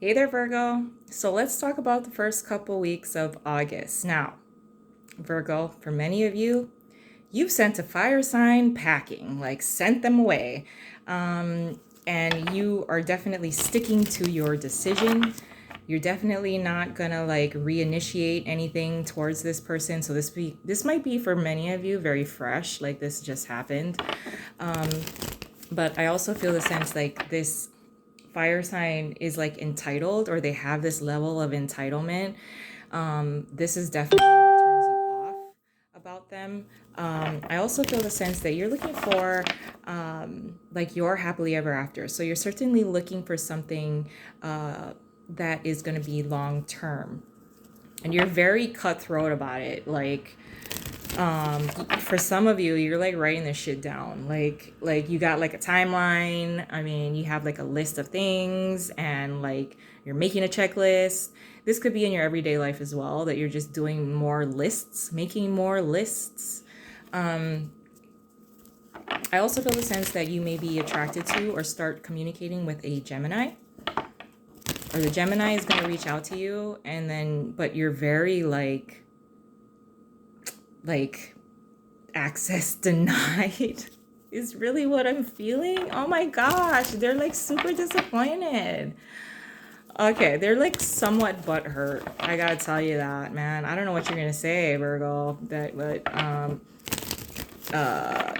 Hey there, Virgo. So let's talk about the first couple weeks of August. Now, Virgo, for many of you, you've sent a fire sign packing, like sent them away. And you are definitely sticking to your decision. You're definitely not gonna like reinitiate anything towards this person. So this might be for many of you very fresh, like this just happened. Um, but I also feel the sense like this fire sign is like entitled, or they have this level of entitlement. This is definitely what turns you off about them. I also feel the sense that you're looking for like your happily ever after. So you're certainly looking for something that is going to be long term. And you're very cutthroat about it. For some of you, you're like writing this shit down, like you got like a timeline. I mean, you have like a list of things, and like you're making a checklist. This could be in your everyday life as well, that you're just doing more lists, making more lists. I also feel the sense that you may be attracted to or start communicating with a Gemini, or the Gemini is going to reach out to you, and then but you're very like access denied is really what I'm feeling. Oh my gosh, they're like super disappointed. Okay, they're like somewhat butthurt. I gotta tell you that, man. I don't know what you're gonna say, Virgo. Uh,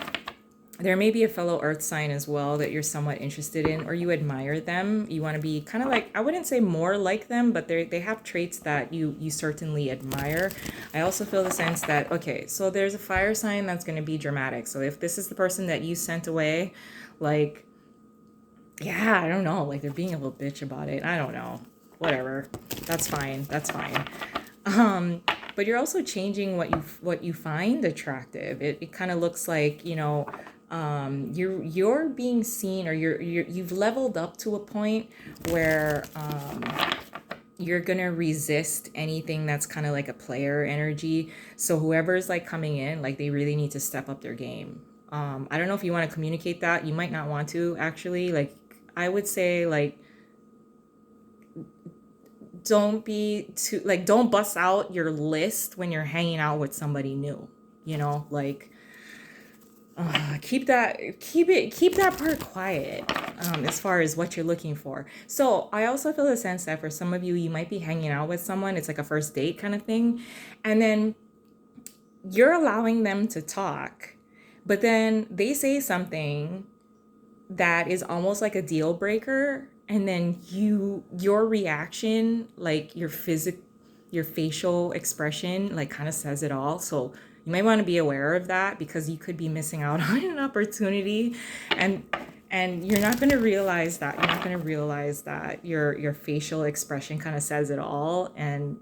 there may be a fellow earth sign as well that you're somewhat interested in, or you admire them. You want to be kind of like, I wouldn't say more like them, but they have traits that you certainly admire. I also feel the sense that, okay, so there's a fire sign that's going to be dramatic. So if this is the person that you sent away, like, yeah, I don't know, like they're being a little bitch about it. I don't know. Whatever. That's fine. That's fine. Um, but you're also changing what you find attractive. It kind of looks like, you're being seen, or you've leveled up to a point where you're gonna resist anything that's kind of like a player energy. So whoever's like coming in, like they really need to step up their game. I don't know if you want to communicate that. You might not want to actually. Like I would say, like don't bust out your list when you're hanging out with somebody new. Like keep that part quiet, as far as what you're looking for. So I also feel the sense that for some of you, you might be hanging out with someone. It's like a first date kind of thing, and then you're allowing them to talk, but then they say something that is almost like a deal breaker, and then your reaction, like your facial expression, like kind of says it all. So you might want to be aware of that, because you could be missing out on an opportunity, and you're not going to realize that. You're not going to realize that your facial expression kind of says it all. And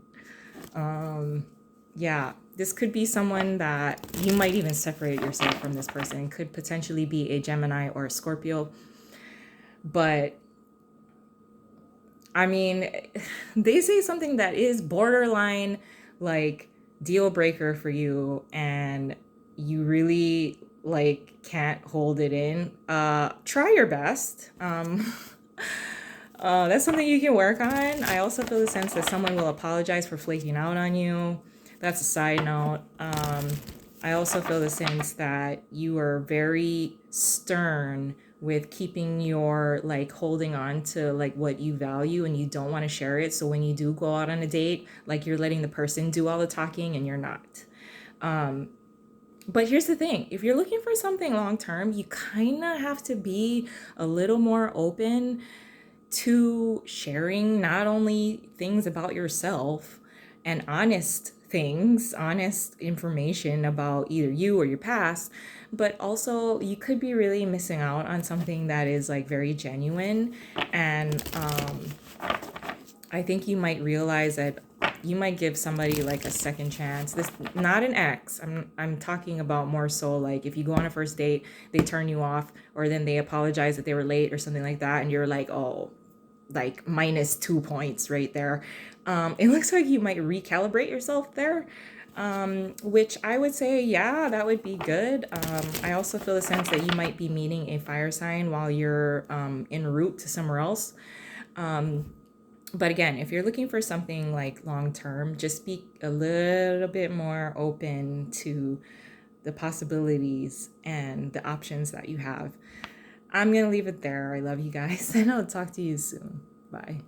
yeah, this could be someone that you might even separate yourself from. This person could potentially be a Gemini or a Scorpio. But I mean, they say something that is borderline like deal breaker for you, and you really like can't hold it in. Try your best. That's something you can work on. I also feel the sense that someone will apologize for flaking out on you. That's a side note. I also feel the sense that you are very stern with keeping your like holding on to like what you value, and you don't want to share it. So when you do go out on a date, like you're letting the person do all the talking and you're not. But here's the thing, if you're looking for something long term, you kind of have to be a little more open to sharing not only things about yourself and honest things, honest information about either you or your past, but also you could be really missing out on something that is like very genuine. And I think you might realize that you might give somebody like a second chance. This not an ex. I'm talking about more so like if you go on a first date, they turn you off, or then they apologize that they were late or something like that, and you're like, oh, like -2 points right there. It looks like you might recalibrate yourself there, which I would say, yeah, that would be good. I also feel the sense that you might be meeting a fire sign while you're en route to somewhere else. But again, if you're looking for something like long term, just be a little bit more open to the possibilities and the options that you have. I'm going to leave it there. I love you guys, and I'll talk to you soon. Bye.